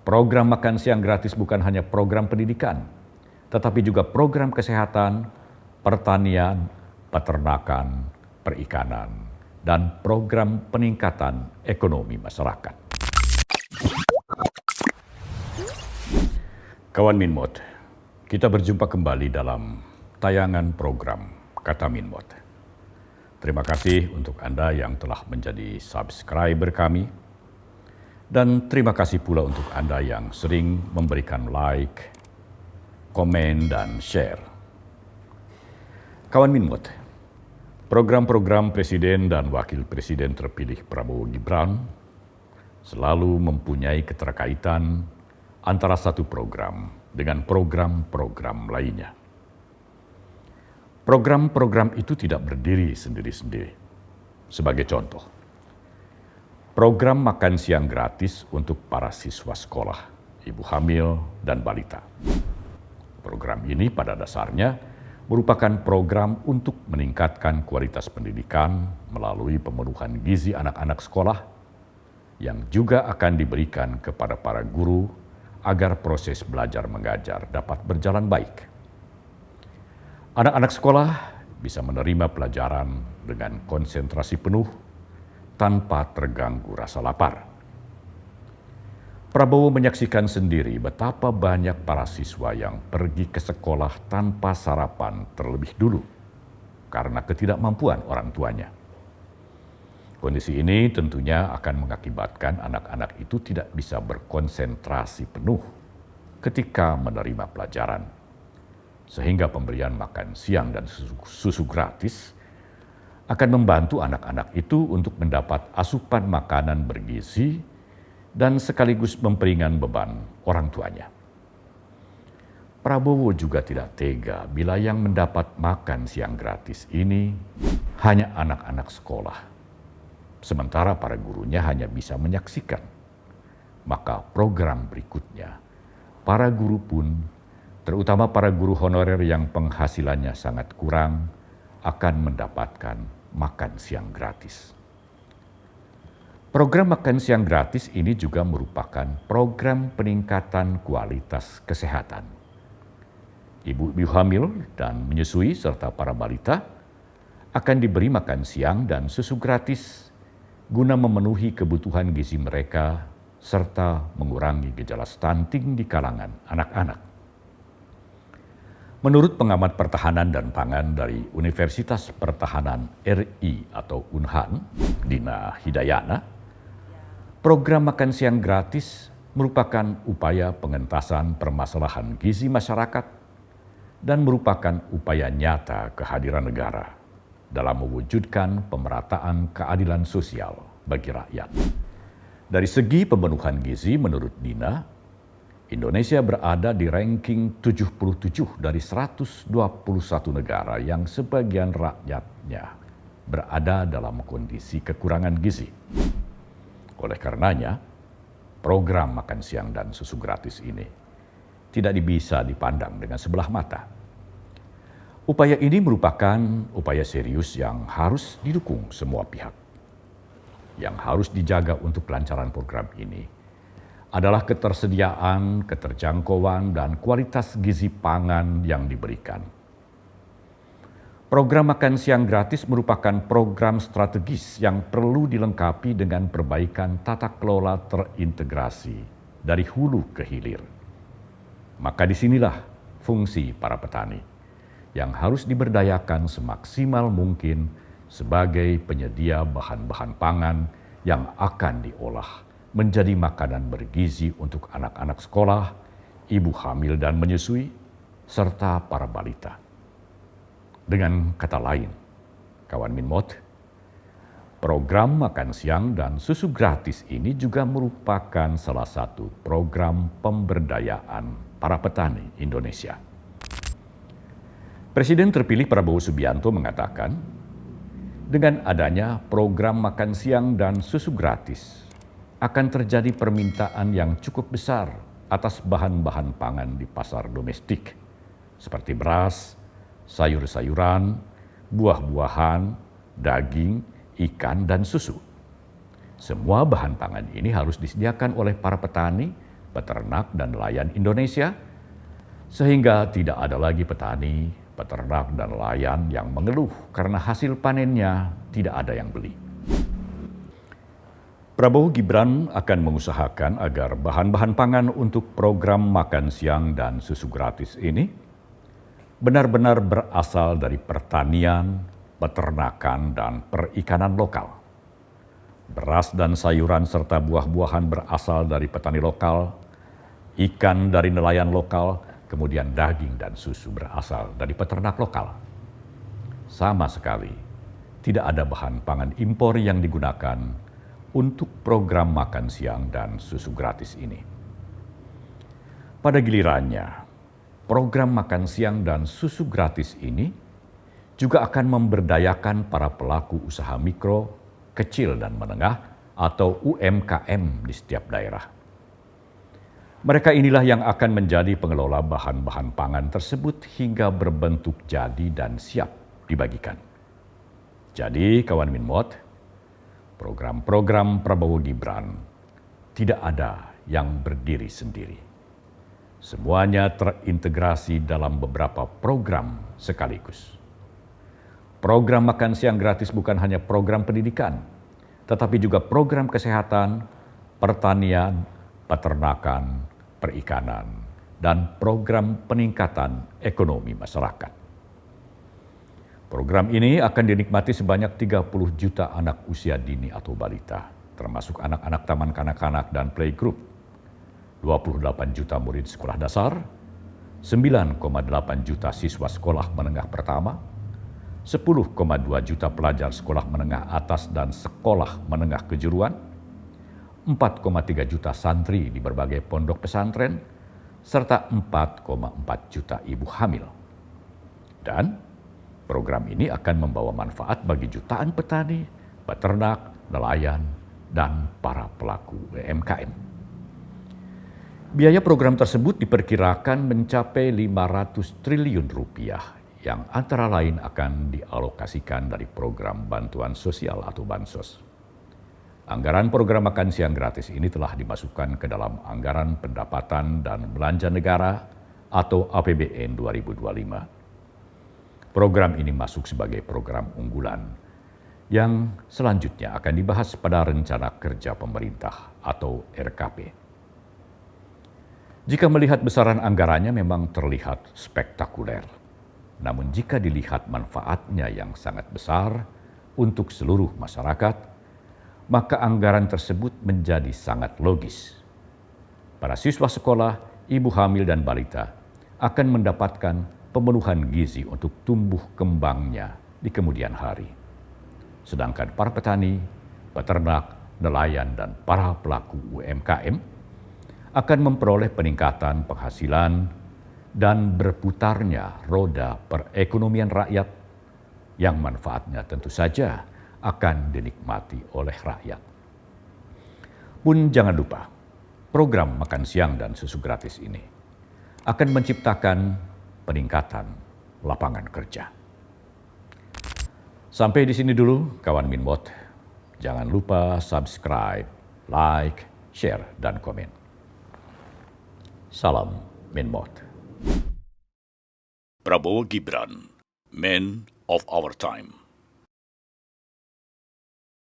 Program makan siang gratis bukan hanya program pendidikan, tetapi juga program kesehatan, pertanian, peternakan, perikanan, dan program peningkatan ekonomi masyarakat. Kawan Minmot, kita berjumpa kembali dalam tayangan program Kata Minmot. Terima kasih untuk Anda yang telah menjadi subscriber kami. Dan terima kasih pula untuk Anda yang sering memberikan like, komen, dan share. Kawan Minmot, program-program Presiden dan Wakil Presiden terpilih Prabowo Gibran selalu mempunyai keterkaitan antara satu program dengan program-program lainnya. Program-program itu tidak berdiri sendiri-sendiri. Sebagai contoh, program makan siang gratis untuk para siswa sekolah, ibu hamil, dan balita. Program ini pada dasarnya merupakan program untuk meningkatkan kualitas pendidikan melalui pemenuhan gizi anak-anak sekolah yang juga akan diberikan kepada para guru agar proses belajar mengajar dapat berjalan baik. Anak-anak sekolah bisa menerima pelajaran dengan konsentrasi penuh tanpa terganggu rasa lapar. Prabowo menyaksikan sendiri betapa banyak para siswa yang pergi ke sekolah tanpa sarapan terlebih dulu karena ketidakmampuan orang tuanya. Kondisi ini tentunya akan mengakibatkan anak-anak itu tidak bisa berkonsentrasi penuh ketika menerima pelajaran. Sehingga pemberian makan siang dan susu gratis akan membantu anak-anak itu untuk mendapat asupan makanan bergizi dan sekaligus memperingan beban orang tuanya. Prabowo juga tidak tega bila yang mendapat makan siang gratis ini hanya anak-anak sekolah, sementara para gurunya hanya bisa menyaksikan. Maka program berikutnya, para guru pun, terutama para guru honorer yang penghasilannya sangat kurang, akan mendapatkan makan siang gratis. Program makan siang gratis ini juga merupakan program peningkatan kualitas kesehatan. Ibu-ibu hamil dan menyusui serta para balita akan diberi makan siang dan susu gratis guna memenuhi kebutuhan gizi mereka serta mengurangi gejala stunting di kalangan anak-anak. Menurut pengamat pertahanan dan pangan dari Universitas Pertahanan RI atau Unhan, Dina Hidayana, program makan siang gratis merupakan upaya pengentasan permasalahan gizi masyarakat dan merupakan upaya nyata kehadiran negara dalam mewujudkan pemerataan keadilan sosial bagi rakyat. Dari segi pemenuhan gizi menurut Dina, Indonesia berada di ranking 77 dari 121 negara yang sebagian rakyatnya berada dalam kondisi kekurangan gizi. Oleh karenanya, program makan siang dan susu gratis ini tidak bisa dipandang dengan sebelah mata. Upaya ini merupakan upaya serius yang harus didukung semua pihak. Yang harus dijaga untuk kelancaran program ini adalah ketersediaan, keterjangkauan, dan kualitas gizi pangan yang diberikan. Program makan siang gratis merupakan program strategis yang perlu dilengkapi dengan perbaikan tata kelola terintegrasi dari hulu ke hilir. Maka disinilah fungsi para petani yang harus diberdayakan semaksimal mungkin sebagai penyedia bahan-bahan pangan yang akan diolah menjadi makanan bergizi untuk anak-anak sekolah, ibu hamil dan menyusui, serta para balita. Dengan kata lain, kawan Minmot, program makan siang dan susu gratis ini juga merupakan salah satu program pemberdayaan para petani Indonesia. Presiden terpilih Prabowo Subianto mengatakan, dengan adanya program makan siang dan susu gratis, akan terjadi permintaan yang cukup besar atas bahan-bahan pangan di pasar domestik, seperti beras, sayur-sayuran, buah-buahan, daging, ikan, dan susu. Semua bahan pangan ini harus disediakan oleh para petani peternak, dan nelayan Indonesia, sehingga tidak ada lagi petani, peternak, dan nelayan yang mengeluh karena hasil panennya tidak ada yang beli. Prabowo Gibran akan mengusahakan agar bahan-bahan pangan untuk program makan siang dan susu gratis ini benar-benar berasal dari pertanian, peternakan, dan perikanan lokal. Beras dan sayuran serta buah-buahan berasal dari petani lokal, ikan dari nelayan lokal, kemudian daging dan susu berasal dari peternak lokal. Sama sekali, tidak ada bahan pangan impor yang digunakan untuk program makan siang dan susu gratis ini. Pada gilirannya, program makan siang dan susu gratis ini juga akan memberdayakan para pelaku usaha mikro, kecil dan menengah atau UMKM di setiap daerah. Mereka inilah yang akan menjadi pengelola bahan-bahan pangan tersebut hingga berbentuk jadi dan siap dibagikan. Jadi kawan Minmot, program-program Prabowo Gibran tidak ada yang berdiri sendiri. Semuanya terintegrasi dalam beberapa program sekaligus. Program makan siang gratis bukan hanya program pendidikan, tetapi juga program kesehatan, pertanian, peternakan, perikanan, dan program peningkatan ekonomi masyarakat. Program ini akan dinikmati sebanyak 30 juta anak usia dini atau balita, termasuk anak-anak taman kanak-kanak dan playgroup, 28 juta murid sekolah dasar, 9,8 juta siswa sekolah menengah pertama, 10,2 juta pelajar sekolah menengah atas dan sekolah menengah kejuruan, 4,3 juta santri di berbagai pondok pesantren, serta 4,4 juta ibu hamil. Dan program ini akan membawa manfaat bagi jutaan petani, peternak, nelayan, dan para pelaku UMKM. Biaya program tersebut diperkirakan mencapai 500 triliun rupiah yang antara lain akan dialokasikan dari program bantuan sosial atau bansos. Anggaran program makan siang gratis ini telah dimasukkan ke dalam anggaran pendapatan dan belanja negara atau APBN 2025. Program ini masuk sebagai program unggulan yang selanjutnya akan dibahas pada Rencana Kerja Pemerintah atau RKP. Jika melihat besaran anggarannya memang terlihat spektakuler. Namun jika dilihat manfaatnya yang sangat besar untuk seluruh masyarakat, maka anggaran tersebut menjadi sangat logis. Para siswa sekolah, ibu hamil dan balita akan mendapatkan pemenuhan gizi untuk tumbuh kembangnya di kemudian hari. Sedangkan para petani, peternak, nelayan, dan para pelaku UMKM akan memperoleh peningkatan penghasilan dan berputarnya roda perekonomian rakyat yang manfaatnya tentu saja akan dinikmati oleh rakyat. Pun jangan lupa, program makan siang dan susu gratis ini akan menciptakan peningkatan lapangan kerja. Sampai di sini dulu kawan Minmot. Jangan lupa subscribe, like, share, dan komen. Salam Minmot. Prabowo Gibran, Man of Our Time.